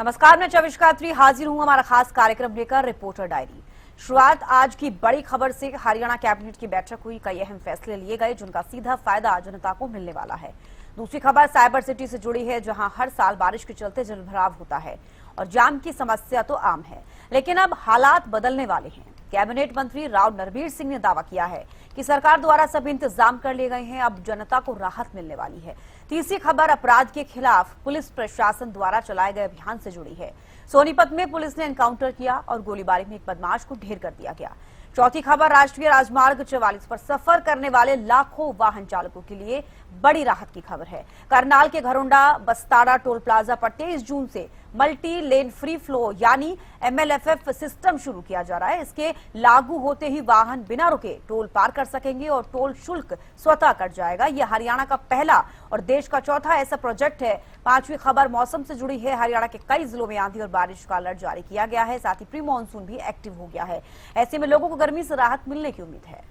नमस्कार, मैं चविष्कात्री हाजिर हूं हमारा खास कार्यक्रम लेकर, रिपोर्टर डायरी। शुरुआत आज की बड़ी खबर से। हरियाणा कैबिनेट की बैठक हुई, कई अहम फैसले लिए गए जिनका सीधा फायदा जनता को मिलने वाला है। दूसरी खबर साइबर सिटी से जुड़ी है, जहां हर साल बारिश के चलते जलभराव होता है और जाम की समस्या तो आम है, लेकिन अब हालात बदलने वाले हैं। कैबिनेट मंत्री राव नरबीर सिंह ने दावा किया है कि सरकार द्वारा सभी इंतजाम कर लिए गए हैं, अब जनता को राहत मिलने वाली है। तीसरी खबर अपराध के खिलाफ पुलिस प्रशासन द्वारा चलाए गए अभियान से जुड़ी है। सोनीपत में पुलिस ने एनकाउंटर किया और गोलीबारी में एक बदमाश को ढेर कर दिया गया। चौथी खबर राष्ट्रीय राजमार्ग 44 पर सफर करने वाले लाखों वाहन चालकों के लिए बड़ी राहत की खबर है। करनाल के घरोंडा बस्ताड़ा टोल प्लाजा पर 23 जून से मल्टी लेन फ्री फ्लो यानी MLFF सिस्टम शुरू किया जा रहा है। इसके लागू होते ही वाहन बिना रुके टोल पार कर सकेंगे और टोल शुल्क स्वतः कट जाएगा। यह हरियाणा का पहला और देश का चौथा ऐसा प्रोजेक्ट है। पांचवी खबर मौसम से जुड़ी है। हरियाणा के कई जिलों में आंधी और बारिश का अलर्ट जारी किया गया है, साथ ही प्री मानसून भी एक्टिव हो गया है। ऐसे में लोगों को गर्मी से राहत मिलने की उम्मीद है।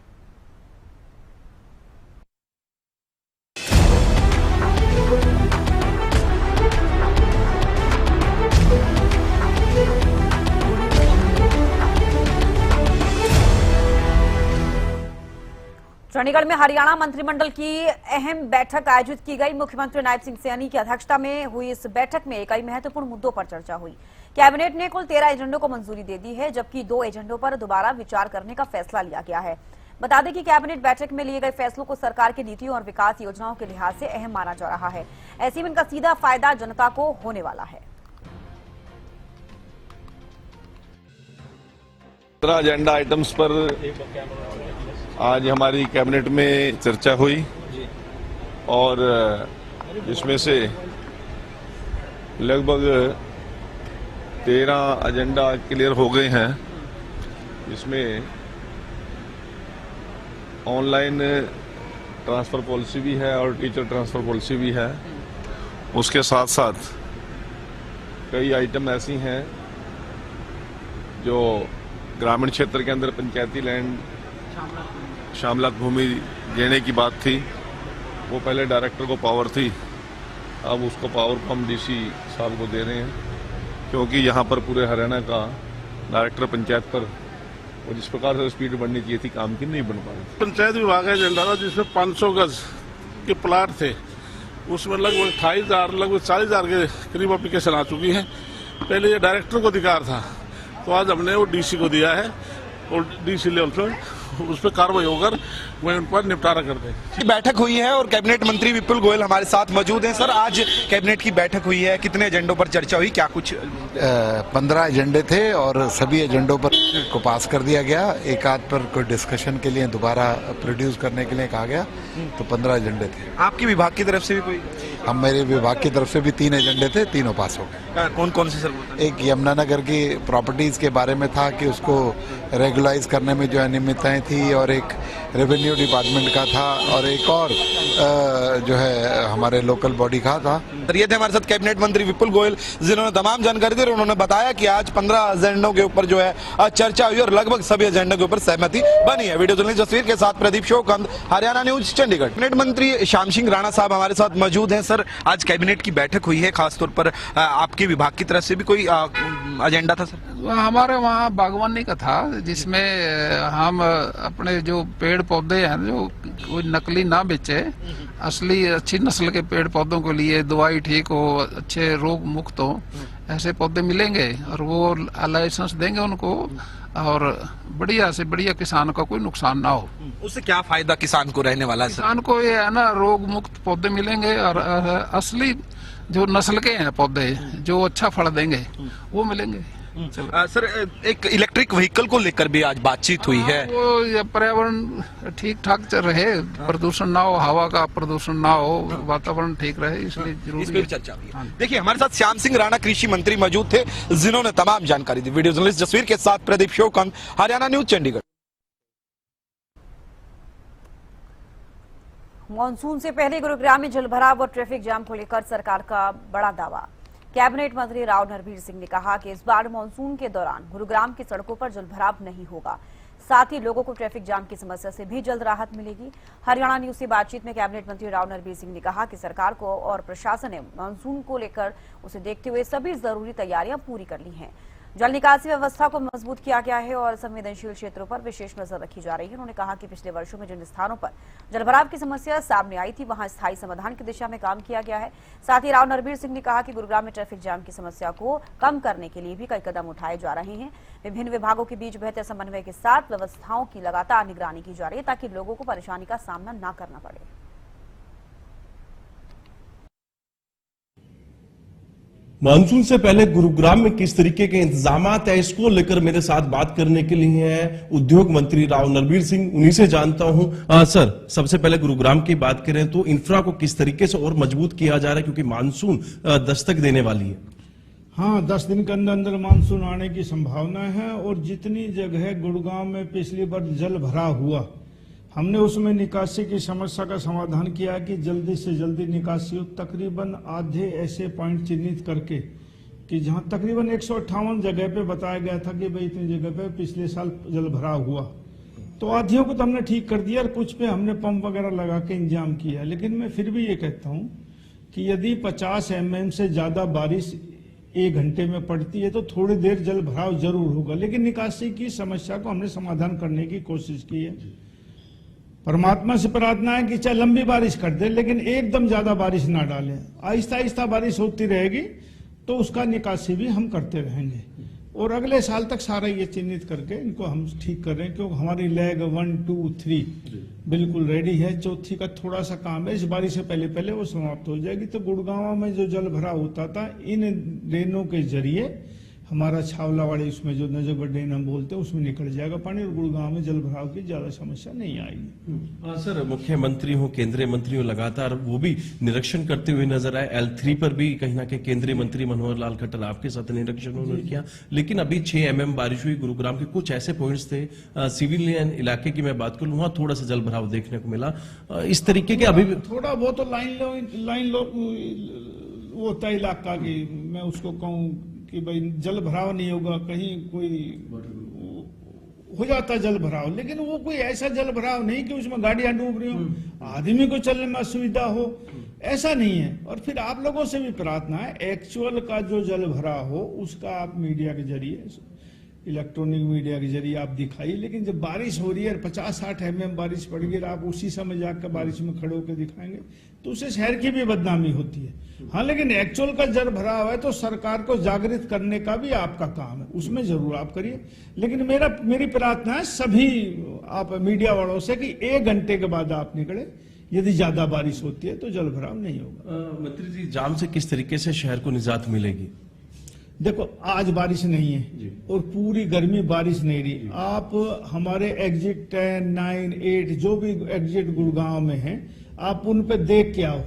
चंडीगढ़ में हरियाणा मंत्रिमंडल की अहम बैठक आयोजित की गई। मुख्यमंत्री नायब सिंह सैनी की अध्यक्षता में हुई इस बैठक में कई महत्वपूर्ण मुद्दों पर चर्चा हुई। कैबिनेट ने कुल 13 एजेंडों को मंजूरी दे दी है, जबकि 2 एजेंडों पर दोबारा विचार करने का फैसला लिया गया है। बता दें कि कैबिनेट बैठक में लिए गए फैसलों को सरकार की नीतियों और विकास योजनाओं के लिहाज से अहम माना जा रहा है। ऐसे में इनका सीधा फायदा जनता को होने वाला है। 15 एजेंडा आइटम्स पर आज हमारी कैबिनेट में चर्चा हुई और इसमें से लगभग 13 एजेंडा क्लियर हो गए हैं। इसमें ऑनलाइन ट्रांसफर पॉलिसी भी है और टीचर ट्रांसफर पॉलिसी भी है। उसके साथ साथ कई आइटम ऐसी हैं जो ग्रामीण क्षेत्र के अंदर पंचायती लैंड शामलात भूमि देने की बात थी। वो पहले डायरेक्टर को पावर थी, अब उसको पावर को हम DC साहब को दे रहे हैं, क्योंकि यहाँ पर पूरे हरियाणा का डायरेक्टर पंचायत पर वो जिस प्रकार से स्पीड बढ़नी चाहिए थी काम की नहीं बन पा रही। पंचायत विभाग का एजेंडा था जिसमें 500 गज के प्लाट थे, उसमें लगभग 28,000 लगभग 40,000 के करीब एप्लीकेशन आ चुकी है। पहले ये डायरेक्टर को अधिकार था, तो आज हमने वो DC को दिया है और DC लेवल पर उस पर कार्रवाई होकर वह उन पर निपटारा कर दें। बैठक हुई है और कैबिनेट मंत्री विपुल गोयल हमारे साथ मौजूद हैं। सर, आज कैबिनेट की बैठक हुई है, कितने एजेंडों पर चर्चा हुई, क्या कुछ? 15 एजेंडे थे और सभी एजेंडों पर को पास कर दिया गया। एक आध पर कोई डिस्कशन के लिए दोबारा प्रोड्यूस करने के लिए कहा गया, तो 15 एजेंडे थे। आपकी विभाग की तरफ से भी कोई? हम मेरे विभाग की तरफ से भी 3 एजेंडे थे, तीनों पास हो गए। कौन कौन से सर? एक यमुनानगर की प्रॉपर्टीज के बारे में था कि उसको रेगुलाइज करने में जो अनियमितताएं थी, और एक रेवेन्यू डिपार्टमेंट का था, और एक और जो है हमारे लोकल बॉडी का था। ये थे हमारे साथ कैबिनेट मंत्री विपुल गोयल, जिन्होंने तमाम जानकारी दी और उन्होंने बताया कि आज 15 एजेंडों के ऊपर जो है चर्चा हुई और लगभग सभी एजेंडों के ऊपर सहमति बनी है। वीडियो जर्नलिस्ट जसवीर के साथ प्रदीप शोकंद, हरियाणा न्यूज, चंडीगढ़। कैबिनेट मंत्री श्याम सिंह राणा साहब हमारे साथ मौजूद हैं। सर, आज कैबिनेट की बैठक हुई है, खासतौर पर आपके विभाग की तरफ से भी कोई एजेंडा था? सर, हमारे वहाँ बागवानी का था, जिसमें हम अपने जो पेड़ पौधे हैं जो कोई नकली ना बेचे, असली अच्छी नस्ल के पेड़ पौधों के लिए दवाई ठीक हो, अच्छे रोग मुक्त हो, ऐसे पौधे मिलेंगे और वो लाइसेंस देंगे उनको, और बढ़िया से बढ़िया किसान का कोई नुकसान ना हो। उससे क्या फायदा किसान को रहने वाला है? किसान को ये है ना, रोग मुक्त पौधे मिलेंगे और असली जो नस्ल के हैं पौधे जो अच्छा फल देंगे वो मिलेंगे। सर, एक इलेक्ट्रिक व्हीकल को लेकर भी आज बातचीत हुई है। वो पर्यावरण ठीक ठाक रहे, प्रदूषण ना हो, हवा का प्रदूषण ना हो, वातावरण ठीक रहे, इसलिए जरूरी भी चर्चा हुई। देखिए, हमारे साथ श्याम सिंह राणा कृषि मंत्री मौजूद थे, जिन्होंने तमाम जानकारी दी। वीडियो जर्नलिस्ट जसवीर के साथ प्रदीप शोकंद, हरियाणा न्यूज, चंडीगढ़। मानसून से पहले गुरुग्राम में जलभराव और ट्रैफिक जाम को लेकर सरकार का बड़ा दावा। कैबिनेट मंत्री राव नरबीर सिंह ने कहा कि इस बार मानसून के दौरान गुरुग्राम की सड़कों पर जलभराव नहीं होगा। साथ ही लोगों को ट्रैफिक जाम की समस्या से भी जल्द राहत मिलेगी। हरियाणा न्यूज से बातचीत में कैबिनेट मंत्री राव नरबीर सिंह ने कहा कि सरकार को और प्रशासन ने मानसून को लेकर उसे देखते हुए सभी जरूरी तैयारियां पूरी कर ली हैं। जल निकासी व्यवस्था को मजबूत किया गया है और संवेदनशील क्षेत्रों पर विशेष नजर रखी जा रही है। उन्होंने कहा कि पिछले वर्षों में जिन स्थानों पर जलभराव की समस्या सामने आई थी वहां स्थायी समाधान की दिशा में काम किया गया है। साथ ही राव नरबीर सिंह ने कहा कि गुरुग्राम में ट्रैफिक जाम की समस्या को कम करने के लिए भी कई कदम उठाए जा रहे हैं। विभिन्न विभागों के बीच बेहतर समन्वय के साथ व्यवस्थाओं की लगातार निगरानी की जा रही है ताकि लोगों को परेशानी का सामना न करना पड़े। मानसून से पहले गुरुग्राम में किस तरीके के इंतजाम है, इसको लेकर मेरे साथ बात करने के लिए हैं उद्योग मंत्री राव नरबीर सिंह। उन्हीं से जानता हूं। सर, सबसे पहले गुरुग्राम की बात करें तो इंफ्रा को किस तरीके से और मजबूत किया जा रहा है, क्योंकि मानसून दस्तक देने वाली है। हाँ, 10 दिन के अंदर अंदर मानसून आने की संभावना है और जितनी जगह गुड़गांव में पिछली बार जल भराव हुआ, हमने उसमें निकासी की समस्या का समाधान किया कि जल्दी से जल्दी निकासी हो। तकरीबन आधे ऐसे पॉइंट चिन्हित करके कि जहां तकरीबन 158 जगह पे बताया गया था कि भाई इतनी जगह पे पिछले साल जल भराव हुआ, तो आधियों को तो हमने ठीक कर दिया और कुछ पे हमने पंप वगैरह लगा के इंतजाम किया। लेकिन मैं फिर भी ये कहता हूँ कि यदि 50 mm से ज्यादा बारिश 1 घंटे में पड़ती है तो थोड़ी देर जल भराव जरूर होगा, लेकिन निकासी की समस्या को हमने समाधान करने की कोशिश की है। परमात्मा से प्रार्थना है कि चाहे लंबी बारिश कर दे लेकिन एकदम ज्यादा बारिश ना डालें। आहिस्ता आहिस्ता बारिश होती रहेगी तो उसका निकासी भी हम करते रहेंगे और अगले साल तक सारा ये चिन्हित करके इनको हम ठीक कर रहे हैं, क्योंकि हमारी लेग 1, 2, 3 बिल्कुल रेडी है। चौथी का थोड़ा सा काम है, इस बारिश से पहले पहले वो समाप्त हो जाएगी। तो गुड़गांव में जो जल भराव होता था, इन ड्रेनों के जरिए हमारा छावलावाड़ी उसमें जो नजर ड्रेन हम बोलते हैं उसमें निकल जाएगा पानी और गुड़गांव में जल भराव की ज्यादा समस्या नहीं आएगी। सर, मुख्यमंत्री हो, केंद्रीय मंत्री हो, लगातार वो भी निरीक्षण करते हुए नजर आए। L3 पर भी कहीं ना कहीं केंद्रीय मंत्री मनोहर लाल खट्टर आपके साथ निरीक्षण उन्होंने किया, लेकिन अभी 6 mm बारिश हुई। गुरुग्राम के कुछ ऐसे पॉइंट्स थे, सिविलियन इलाके की मैं बात करूं, वहां थोड़ा सा जल भराव देखने को मिला। इस तरीके के अभी थोड़ा बहुत तो लाइन वो होता है इलाका की, मैं उसको कहूँ कि भाई जल भराव नहीं होगा, कहीं कोई हो जाता जल भराव, लेकिन वो कोई ऐसा जल भराव नहीं कि उसमें गाड़ियां डूब रही हो, आदमी को चलने में असुविधा हो, ऐसा नहीं है। और फिर आप लोगों से भी प्रार्थना है, एक्चुअल का जो जल भराव हो उसका आप मीडिया के जरिए, इलेक्ट्रॉनिक मीडिया के जरिए आप दिखाइए। लेकिन जब बारिश हो रही है 50-60 mm बारिश पड़ गई, आप उसी समय जाकर बारिश में खड़े होकर दिखाएंगे तो उससे शहर की भी बदनामी होती है। हाँ, लेकिन एक्चुअल का जल भराव है तो सरकार को जागृत करने का भी आपका काम है, उसमें जरूर आप करिए। लेकिन मेरी प्रार्थना है सभी आप मीडिया वालों से कि 1 घंटे के बाद आप निकले, यदि ज्यादा बारिश होती है तो जल भराव नहीं होगा। मंत्री जी, जाम से किस तरीके से शहर को निजात मिलेगी? देखो, आज बारिश नहीं है और पूरी गर्मी बारिश नहीं रही। आप हमारे एग्जिट 10, 9, 8 जो भी एग्जिट गुड़गांव में हैं, आप उन पे देख के आओ।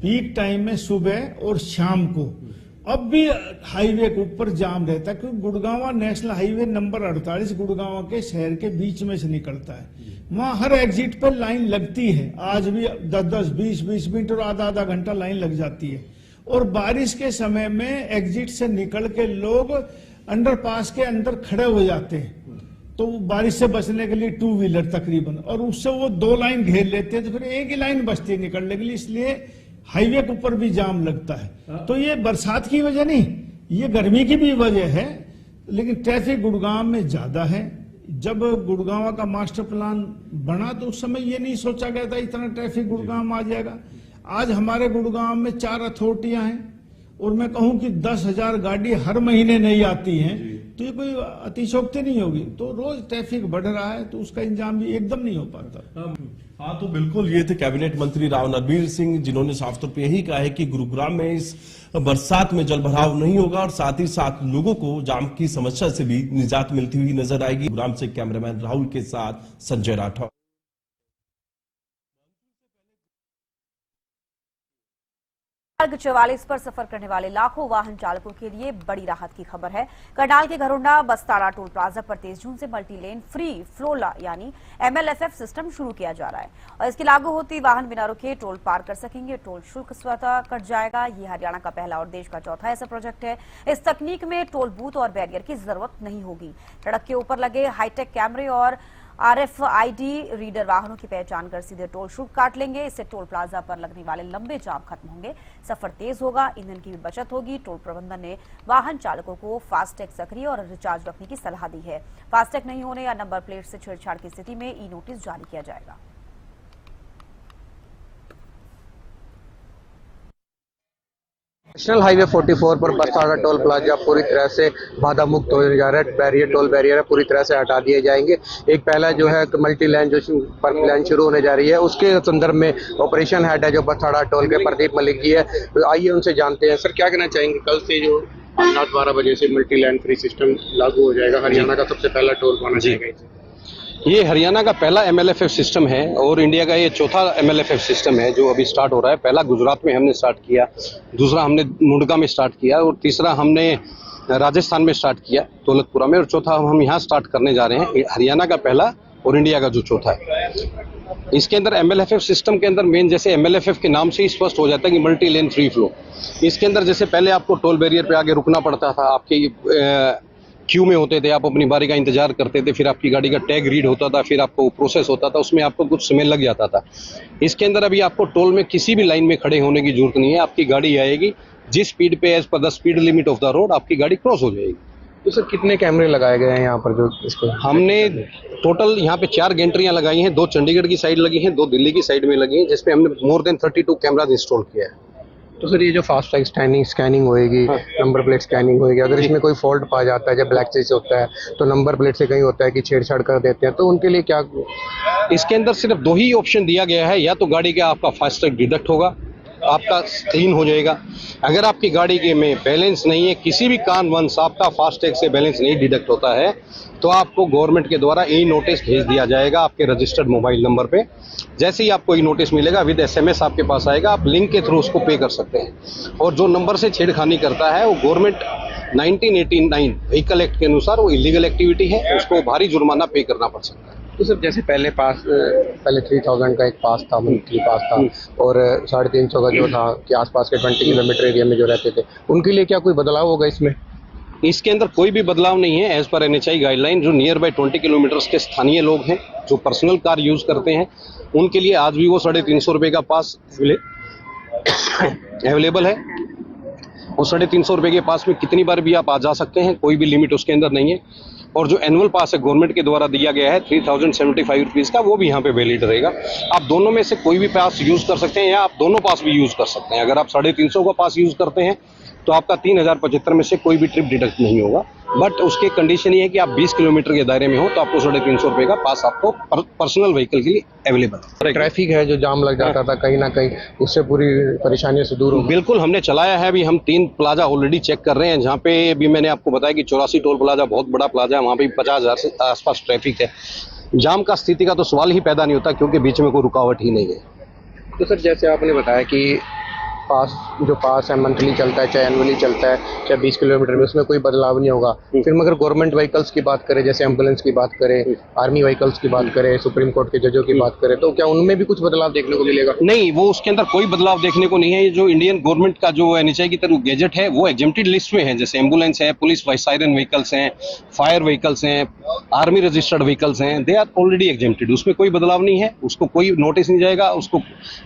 पीक टाइम में सुबह और शाम को अब भी हाईवे के ऊपर जाम रहता है, क्योंकि Gurgaon national highway number 48 Gurgaon के शहर के बीच में से निकलता है। वहां हर एग्जिट पर लाइन लगती है, आज भी 10-10, 20-20 मिनट और आधा घंटा लाइन लग जाती है। और बारिश के समय में एग्जिट से निकल के लोग अंडरपास के अंदर खड़े हो जाते हैं, तो बारिश से बचने के लिए 2 व्हीलर तकरीबन, और उससे वो 2 लाइन घेर लेते हैं तो फिर एक ही लाइन बचती है निकलने के लिए, इसलिए हाईवे के ऊपर भी जाम लगता है। तो ये बरसात की वजह नहीं, ये गर्मी की भी वजह है। लेकिन ट्रैफिक गुड़गांव में ज्यादा है। जब गुड़गांव का मास्टर प्लान बना तो उस समय ये नहीं सोचा गया था इतना ट्रैफिक गुड़गांव में आ जाएगा। आज हमारे गुड़गांव में 4 अथॉरिटियां हैं और मैं कहूं कि 10,000 गाड़ी हर महीने नहीं आती हैं, तो ये कोई अतिशयोक्ति नहीं होगी। तो रोज ट्रैफिक बढ़ रहा है तो उसका इंतजाम भी एकदम नहीं हो पाता। हाँ, तो बिल्कुल ये थे कैबिनेट मंत्री राव नरबीर सिंह, जिन्होंने साफ तौर पे यही कहा है कि गुरुग्राम में इस बरसात में जल भराव नहीं होगा और साथ ही साथ लोगों को जाम की समस्या से भी निजात मिलती हुई नजर आएगी। गुरुग्राम से कैमरामैन राहुल के साथ संजय राठौर। मार्ग 44 पर सफर करने वाले लाखों वाहन चालकों के लिए बड़ी राहत की खबर है। करनाल के घरोंडा बस्ताड़ा टोल प्लाजा पर 23 जून से मल्टी लेन फ्री फ्लो यानी MLFF सिस्टम शुरू किया जा रहा है और इसके लागू होते ही वाहन बिना रुके टोल पार कर सकेंगे। टोल शुल्क स्वतः कट जाएगा। ये हरियाणा का पहला और देश का चौथा ऐसा प्रोजेक्ट है। इस तकनीक में टोल बूथ और बैरियर की जरूरत नहीं होगी। सड़क के ऊपर लगे हाईटेक कैमरे और RFID रीडर वाहनों की पहचान कर सीधे टोल शुल्क काट लेंगे। इससे टोल प्लाजा पर लगने वाले लंबे जाम खत्म होंगे, सफर तेज होगा, ईंधन की भी बचत होगी। टोल प्रबंधन ने वाहन चालकों को फास्टैग सक्रिय और रिचार्ज रखने की सलाह दी है। फास्टैग नहीं होने या नंबर प्लेट से छेड़छाड़ की स्थिति में ई नोटिस जारी किया जाएगा। नेशनल हाईवे 44 पर बस्ताड़ा टोल प्लाजा पूरी तरह से बाधा मुक्त हो जा रहा है। बैरियर टोल बैरियर है पूरी तरह से हटा दिए जाएंगे। एक पहला जो है मल्टी लाइन जो पर लाइन शुरू होने जा रही है उसके संदर्भ में ऑपरेशन हेड है जो बस्ताड़ा टोल के प्रदीप मलिक जी है। तो आइए उनसे जानते हैं। सर क्या कहना चाहेंगे, कल से जो 8-12 बजे से मल्टी लाइन फ्री सिस्टम लागू हो जाएगा, हरियाणा का सबसे पहला टोल माना जाएगा। ये हरियाणा का पहला MLFF सिस्टम है और इंडिया का ये चौथा MLFF सिस्टम है जो अभी स्टार्ट हो रहा है। पहला गुजरात में हमने स्टार्ट किया, दूसरा हमने मुंडका में स्टार्ट किया और तीसरा हमने राजस्थान में स्टार्ट किया दौलतपुरा में और चौथा हम यहाँ स्टार्ट करने जा रहे हैं। हरियाणा का पहला और इंडिया का जो चौथा है। इसके अंदर MLFF सिस्टम के अंदर मेन जैसे MLFF के नाम से ही स्पष्ट हो जाता है कि मल्टी लेन फ्री फ्लो। इसके अंदर जैसे पहले आपको टोल बैरियर पे आगे रुकना पड़ता था, आपके क्यू में होते थे, आप अपनी बारी का इंतजार करते थे, फिर आपकी गाड़ी का टैग रीड होता था, फिर आपको प्रोसेस होता था, उसमें आपको कुछ समय लग जाता था। इसके अंदर अभी आपको टोल में किसी भी लाइन में खड़े होने की जरूरत नहीं है। आपकी गाड़ी आएगी, जिस स्पीड पे as per the speed limit of the road आपकी गाड़ी क्रॉस हो जाएगी। तो सर कितने कैमरे लगाए गए हैं यहाँ पर जो इसको? हमने टोटल यहाँ पे 4 गेंट्रियां लगाई हैं, 2 चंडीगढ़ की साइड लगी हैं, 2 दिल्ली की साइड में लगी हैं, जिसपे हमने मोर देन 32 कैमराज इंस्टॉल किया है। तो सर ये जो फास्टैग स्कैनिंग होएगी, नंबर प्लेट स्कैनिंग होएगी, अगर इसमें कोई फॉल्ट पा जाता है, जब ब्लैक चेक होता है तो नंबर प्लेट से कहीं होता है कि छेड़छाड़ कर देते हैं, तो उनके लिए क्या? इसके अंदर सिर्फ 2 ही ऑप्शन दिया गया है, या तो गाड़ी का आपका फास्टैग डिडक्ट होगा, आपका क्लीन हो जाएगा। अगर आपकी गाड़ी के में बैलेंस नहीं है, किसी भी कारणवश आपका फास्टैग से बैलेंस नहीं डिडक्ट होता है, तो आपको गवर्नमेंट के द्वारा ई नोटिस भेज दिया जाएगा आपके रजिस्टर्ड मोबाइल नंबर पे। जैसे ही आपको ई नोटिस मिलेगा विद SMS आपके पास आएगा, आप लिंक के थ्रू उसको पे कर सकते हैं। और जो नंबर से छेड़खानी करता है वो गवर्नमेंट 1989 व्हीकल एक्ट के अनुसार वो इलीगल एक्टिविटी है, उसको भारी जुर्माना पे करना पड़ सकता है। तो सर जैसे पहले 3000 का एक पास था, मंथली पास था, और 350 का जो था कि आसपास के 20 किलोमीटर एरिया में जो रहते थे, उनके लिए क्या कोई बदलाव होगा इसमें? इसके अंदर कोई भी बदलाव नहीं है। एज पर NHI गाइडलाइन जो नियर बाय 20 किलोमीटर्स के स्थानीय लोग हैं जो पर्सनल कार यूज करते हैं, उनके लिए आज भी वो 350 रुपये का पास अवेलेबल है। वो 350 रुपये के पास में कितनी बार भी आप आ जा सकते हैं, कोई भी लिमिट उसके अंदर नहीं है। और जो एनुअल पास है गवर्नमेंट के द्वारा दिया गया है 3075 रुपीज़ का, वो भी यहाँ पे वैलिड रहेगा। आप दोनों में से कोई भी पास यूज कर सकते हैं या आप दोनों पास भी यूज कर सकते हैं। अगर आप 350 का पास यूज करते हैं तो आपका 3075 में से कोई भी ट्रिप डिडक्ट नहीं होगा, बट उसके कंडीशन ये है कि आप 20 किलोमीटर के दायरे में हो तो आपको 350 रुपये का पास आपको पर्सनल व्हीकल के लिए अवेलेबल है। ट्रैफिक है जो जाम लग जाता था कहीं ना कहीं, उससे पूरी परेशानियों से दूर हो। बिल्कुल हमने चलाया है। अभी हम 3 प्लाजा ऑलरेडी चेक कर रहे हैं, जहाँ पे अभी मैंने आपको बताया कि 84 टोल प्लाजा बहुत बड़ा प्लाजा है, वहाँ पे 50,000 से आसपास ट्रैफिक है। जाम का स्थिति का तो सवाल ही पैदा नहीं होता क्योंकि बीच में कोई रुकावट ही नहीं है। तो सर जैसे आपने बताया कि पास है मंथली चलता है, चाहे एनुअली चलता है, चाहे 20 किलोमीटर में, उसमें कोई बदलाव नहीं होगा। फिर मगर गवर्नमेंट व्हीकल्स की बात करें, जैसे एम्बुलेंस की बात करें, आर्मी व्हीकल्स की बात करें, सुप्रीम कोर्ट के जजों की बात करें, तो क्या उनमें भी कुछ बदलाव देखने को मिलेगा? नहीं, वो उसके अंदर कोई बदलाव देखने को नहीं है। जो इंडियन गवर्नमेंट का जो NHI की तरफ गैजेट है वो एग्जेम्प्टेड लिस्ट में है, जैसे एम्बुलेंस है, पुलिस सायरन व्हीकल्स हैं, फायर व्हीकल्स हैं, आर्मी रजिस्टर्ड व्हीकल्स हैं, दे आर ऑलरेडी एग्जेम्प्टेड। उसमें कोई बदलाव नहीं है, उसको कोई नोटिस नहीं जाएगा, उसको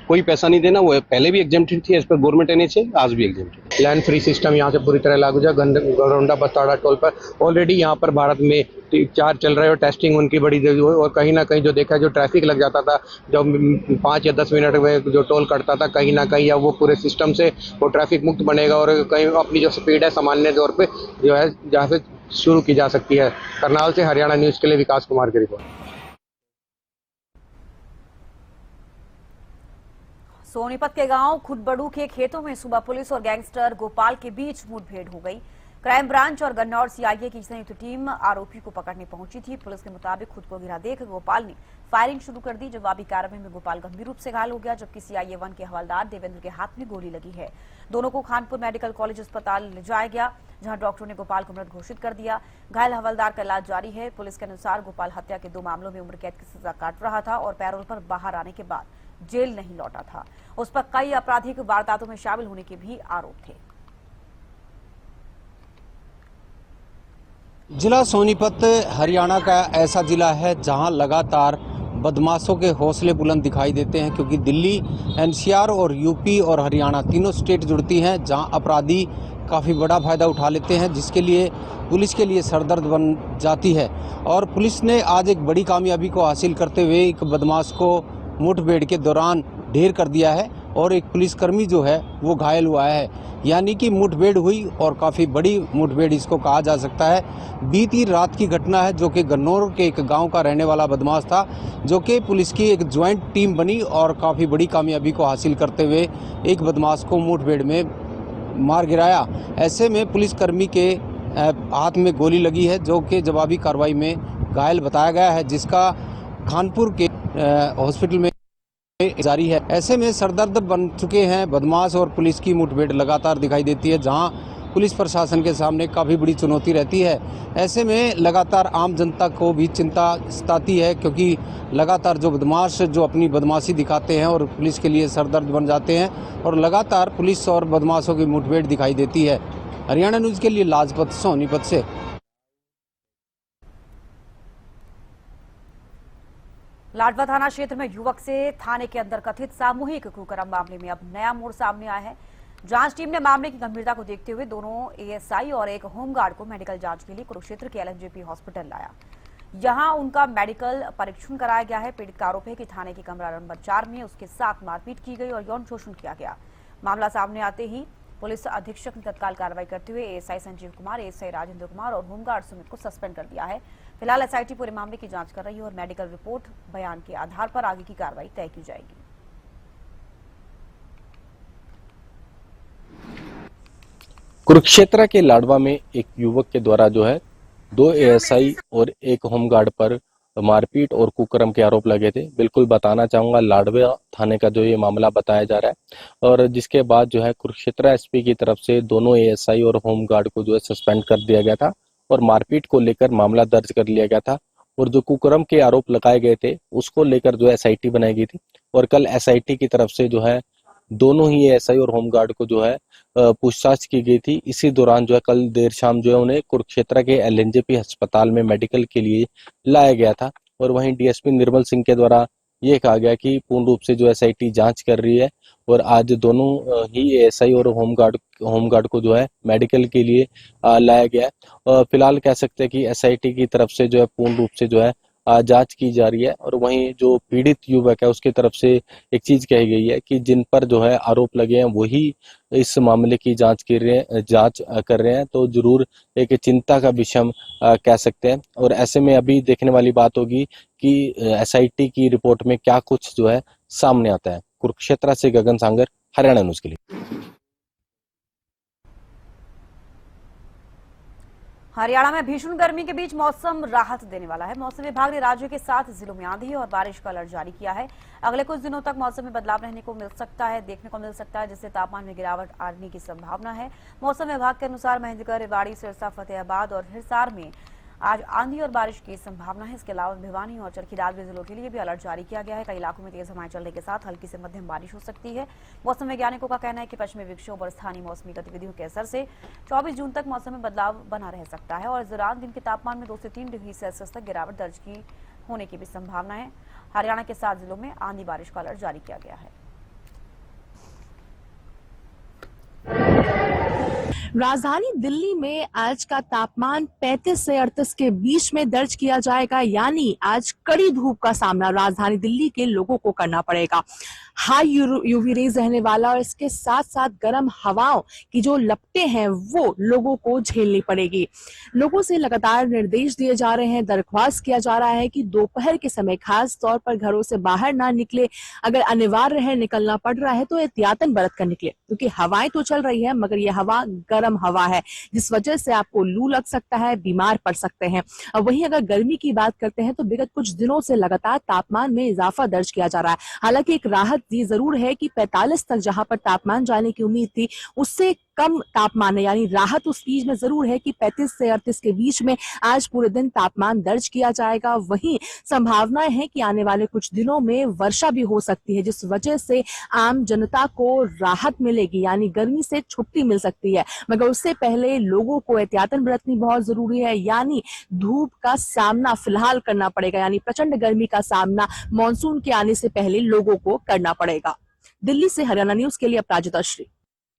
कोई पैसा नहीं देना। वो पहले भी एग्जेम्प्टेड थी एज पर गवर्नमेंट NHI, आज भी एग्जेम्प्टेड। लैंड फ्री सिस्टम यहाँ से पूरी तरह लागू है। घरोंडा बस्ताड़ा टोल पर ऑलरेडी यहाँ पर भारत में 4 चल रहे हो, टेस्टिंग उनकी बड़ी जरूरी है। और कहीं ना कहीं जो देखा, जो ट्रैफिक लग जाता था, जब 5 या 10 मिनट में जो टोल कटता था, कहीं ना कहीं या वो पूरे सिस्टम से वो ट्रैफिक मुक्त बनेगा और कहीं अपनी जो स्पीड है सामान्य तौर पे जो है जहाँ से शुरू की जा सकती है। करनाल से हरियाणा न्यूज के लिए विकास कुमार की रिपोर्ट। सोनीपत के गांव खुदबड़ू के खेतों में सुबह पुलिस और गैंगस्टर गोपाल के बीच मुठभेड़ हो गई। क्राइम ब्रांच और गन्नौर CIA की संयुक्त टीम आरोपी को पकड़ने पहुंची थी। पुलिस के मुताबिक खुद को गिरा देख गोपाल ने फायरिंग शुरू कर दी। जवाबी कार्रवाई में गोपाल गंभीर रूप से घायल हो गया, जबकि CIA-1 के हवलदार देवेंद्र के हाथ में गोली लगी है। दोनों को खानपुर मेडिकल कॉलेज अस्पताल ले जाया गया, जहां डॉक्टरों ने गोपाल को मृत घोषित कर दिया। घायल हवलदार का इलाज जारी है। पुलिस के अनुसार गोपाल हत्या के 2 मामलों में उम्र कैद की सजा काट रहा था और पैरोल पर बाहर आने के बाद जेल नहीं लौटा था। उस पर कई आपराधिक वारदातों में शामिल होने के भी आरोप थे। जिला सोनीपत हरियाणा का ऐसा जिला है जहां लगातार बदमाशों के हौसले बुलंद दिखाई देते हैं, क्योंकि दिल्ली, NCR और यूपी और हरियाणा तीनों स्टेट जुड़ती हैं, जहां अपराधी काफ़ी बड़ा फायदा उठा लेते हैं, जिसके लिए पुलिस के लिए सरदर्द बन जाती है। और पुलिस ने आज एक बड़ी कामयाबी को हासिल करते हुए एक बदमाश को मुठभेड़ के दौरान ढेर कर दिया है और एक पुलिसकर्मी जो है वो घायल हुआ है। यानी कि मुठभेड़ हुई और काफ़ी बड़ी मुठभेड़ इसको कहा जा सकता है। बीती रात की घटना है, जो कि गन्नौर के एक गांव का रहने वाला बदमाश था, जो कि पुलिस की एक ज्वाइंट टीम बनी और काफ़ी बड़ी कामयाबी को हासिल करते हुए एक बदमाश को मुठभेड़ में मार गिराया। ऐसे में पुलिसकर्मी के हाथ में गोली लगी है, जो कि जवाबी कार्रवाई में घायल बताया गया है, जिसका खानपुर के हॉस्पिटल में जारी है। ऐसे में सरदर्द बन चुके हैं बदमाश और पुलिस की मुठभेड़ लगातार दिखाई देती है, जहां पुलिस प्रशासन के सामने काफ़ी बड़ी चुनौती रहती है। ऐसे में लगातार आम जनता को भी चिंता सताती है, क्योंकि लगातार जो बदमाश जो अपनी बदमाशी दिखाते हैं और पुलिस के लिए सरदर्द बन जाते हैं और लगातार पुलिस और बदमाशों की मुठभेड़ दिखाई देती है। हरियाणा न्यूज़ के लिए लाजपत सोनीपत से। लाडवा थाना क्षेत्र में युवक से थाने के अंदर कथित सामूहिक कुकर्म मामले में अब नया मोड़ सामने आया है। जांच टीम ने मामले की गंभीरता को देखते हुए दोनों ASI और एक होमगार्ड को मेडिकल जांच के लिए कुरुक्षेत्र के LNJP हॉस्पिटल लाया। यहां उनका मेडिकल परीक्षण कराया गया है। पीड़ित का आरोप है कि थाने के कमरा नंबर 4 में उसके साथ मारपीट की गई और यौन शोषण किया गया। मामला सामने आते ही पुलिस अधीक्षक ने तत्काल कार्रवाई करते हुए ASI संजीव कुमार, ASI राजेंद्र कुमार और होमगार्ड सुमित को सस्पेंड कर दिया है। फिलहाल SIT पूरे मामले की जांच कर रही है और मेडिकल रिपोर्ट बयान के आधार पर आगे की कार्रवाई तय की जाएगी। कुरुक्षेत्र के लाडवा में एक युवक के द्वारा जो है 2 ASI और एक होमगार्ड पर मारपीट और कुकर्म के आरोप लगे थे। बिल्कुल बताना चाहूंगा, लाडवा थाने का जो ये मामला बताया जा रहा है और जिसके बाद जो है कुरुक्षेत्र SP की तरफ से दोनों ASI और होमगार्ड को जो है सस्पेंड कर दिया गया था और मारपीट को लेकर मामला दर्ज कर लिया गया था। और जो कुकर्म के आरोप लगाए गए थे उसको लेकर जो SIT बनाई गई थी और कल SIT की तरफ से जो है दोनों ही ASI और होमगार्ड को जो है पूछताछ की गई थी। इसी दौरान जो है कल देर शाम जो है उन्हें कुरुक्षेत्र के LNJP अस्पताल में मेडिकल के लिए लाया गया था और वहीं DSP निर्मल सिंह के द्वारा ये कहा गया कि पूर्ण रूप से जो SIT जांच कर रही है और आज दोनों ही ASI और होमगार्ड को जो है मेडिकल के लिए लाया गया है। फिलहाल कह सकते हैं कि SIT की तरफ से जो है पूर्ण रूप से जो है जांच की जा रही है और वहीं जो पीड़ित युवक है उसकी तरफ से एक चीज कही गई है कि जिन पर जो है आरोप लगे हैं वही इस मामले की जांच कर रहे हैं, तो जरूर एक चिंता का विषय कह सकते हैं। और ऐसे में अभी देखने वाली बात होगी कि SIT की रिपोर्ट में क्या कुछ जो है सामने आता है। कुरुक्षेत्र से गगन सांगर, हरियाणा न्यूज के लिए। हरियाणा में भीषण गर्मी के बीच मौसम राहत देने वाला है। मौसम विभाग ने राज्य के 7 जिलों में आंधी और बारिश का अलर्ट जारी किया है। अगले कुछ दिनों तक मौसम में बदलाव देखने को मिल सकता है, जिससे तापमान में गिरावट आने की संभावना है। मौसम विभाग के अनुसार महेंद्रगढ़, रेवाड़ी, सिरसा, फतेहाबाद और हिसार में आज आंधी और बारिश की संभावना है। इसके अलावा भिवानी और चरखी दादरी जिलों के लिए भी अलर्ट जारी किया गया है। कई इलाकों में तेज हवाएं चलने के साथ हल्की से मध्यम बारिश हो सकती है। मौसम वैज्ञानिकों का कहना है कि पश्चिमी विक्षोभ और स्थानीय मौसमी गतिविधियों के असर से 24 जून तक मौसम में बदलाव बना रह सकता है और इस दौरान दिन के तापमान में 2 से 3 डिग्री सेल्सियस तक गिरावट दर्ज की होने की भी संभावना है। हरियाणा के 7 जिलों में आंधी बारिश का अलर्ट जारी किया गया है। राजधानी दिल्ली में आज का तापमान 35 से 38 के बीच में दर्ज किया जाएगा, यानी आज कड़ी धूप का सामना राजधानी दिल्ली के लोगों को करना पड़ेगा। हाई यूवी रेज रहने वाला और इसके साथ साथ गर्म हवाओं की जो लपटें हैं वो लोगों को झेलनी पड़ेगी। लोगों से लगातार निर्देश दिए जा रहे हैं, दरख्वास्त किया जा रहा है कि दोपहर के समय खास तौर पर घरों से बाहर ना निकले। अगर अनिवार्य है, निकलना पड़ रहा है तो एहतियातन बरत कर निकले, क्योंकि हवाएं तो चल रही है मगर ये हवा गर्म गर्म हवा है, जिस वजह से आपको लू लग सकता है, बीमार पड़ सकते हैं। अब वहीं अगर गर्मी की बात करते हैं तो विगत कुछ दिनों से लगातार तापमान में इजाफा दर्ज किया जा रहा है। हालांकि एक राहत ये जरूर है कि 45 तक जहां पर तापमान जाने की उम्मीद थी, उससे कम तापमान है, यानी राहत उस चीज में जरूर है कि 35 से 38 के बीच में आज पूरे दिन तापमान दर्ज किया जाएगा। वहीं संभावनाएं हैं कि आने वाले कुछ दिनों में वर्षा भी हो सकती है, जिस वजह से आम जनता को राहत मिलेगी, यानी गर्मी से छुट्टी मिल सकती है। मगर उससे पहले लोगों को एहतियातन बरतनी बहुत जरूरी है, यानी धूप का सामना फिलहाल करना पड़ेगा, यानी प्रचंड गर्मी का सामना मानसून के आने से पहले लोगों को करना पड़ेगा। दिल्ली से हरियाणा न्यूज के लिए अपराजिता श्री।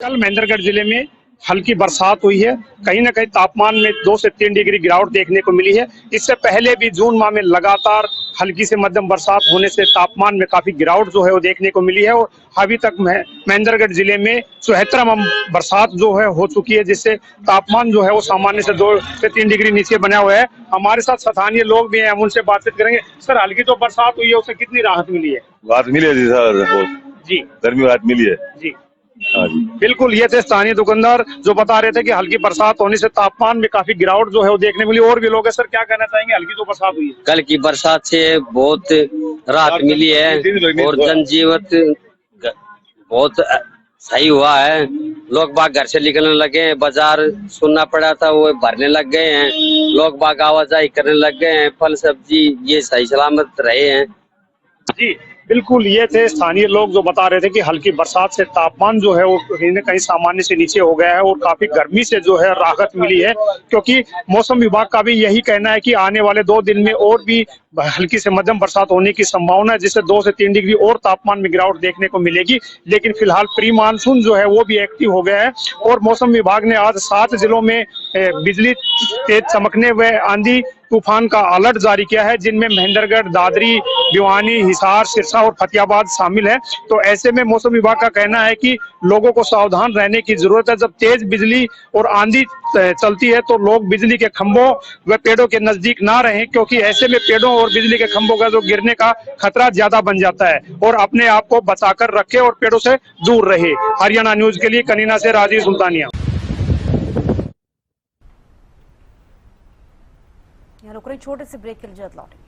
कल महेंद्रगढ़ जिले में हल्की बरसात हुई है। कहीं न कहीं तापमान में 2 से 3 डिग्री गिरावट देखने को मिली है। इससे पहले भी जून माह में लगातार हल्की से मध्यम बरसात होने से तापमान में काफी गिरावट जो है वो देखने को मिली है और अभी तक महेंद्रगढ़ जिले में 74वां बरसात जो है हो चुकी है, जिससे तापमान जो है वो सामान्य से 2 से 3 डिग्री नीचे बना हुआ है। हमारे साथ स्थानीय लोग भी हैं, हम उनसे बातचीत करेंगे। सर, हल्की तो बरसात हुई है, उससे कितनी राहत मिली है? राहत मिली है जी सर, जी गर्मी राहत मिली है जी। हाँ जी, बिल्कुल, ये थे स्थानीय दुकानदार जो बता रहे थे कि हल्की बरसात होने से तापमान में काफी गिरावट जो है वो देखने मिली। और भी लोग हैं, सर क्या कहना चाहेंगे? हल्की तो बरसात हुई है, कल की बरसात से बहुत राहत मिली है और जनजीवन बहुत सही हुआ है। लोग बाग घर से निकलने लगे हैं, बाजार सुनना पड़ा था वो भरने लग गए हैं, लोग बाग आवाजाही करने लग गए हैं, फल सब्जी ये सही सलामत रहे हैं जी। बिल्कुल, ये थे स्थानीय लोग जो बता रहे थे कि हल्की बरसात से तापमान जो है वो कहीं न कहीं सामान्य से नीचे हो गया है और काफी गर्मी से जो है राहत मिली है, क्योंकि मौसम विभाग का भी यही कहना है कि आने वाले 2 दिन में और भी हल्की से मध्यम बरसात होने की संभावना है, जिससे 2 से 3 डिग्री और तापमान में गिरावट देखने को मिलेगी। लेकिन फिलहाल प्री मानसून जो है वो भी एक्टिव हो गया है और मौसम विभाग ने आज 7 जिलों में बिजली तेज चमकने व आंधी तूफान का अलर्ट जारी किया है, जिनमें महेंद्रगढ़, दादरी, भिवानी, हिसार, सिरसा और फतेहाबाद शामिल है। तो ऐसे में मौसम विभाग का कहना है कि लोगों को सावधान रहने की जरूरत है। जब तेज बिजली और आंधी चलती है तो लोग बिजली के खंभों व पेड़ों के नजदीक ना रहें, क्योंकि ऐसे में पेड़ों और बिजली के खंभों का जो गिरने का खतरा ज्यादा बन जाता है। और अपने आप को बचाकर रखे और पेड़ों से दूर रहे। हरियाणा न्यूज के लिए कनीना से राजीव सुल्तानिया। यहाँ रुक रहे छोटे से ब्रेक के लिए जल्द लौटेंगे।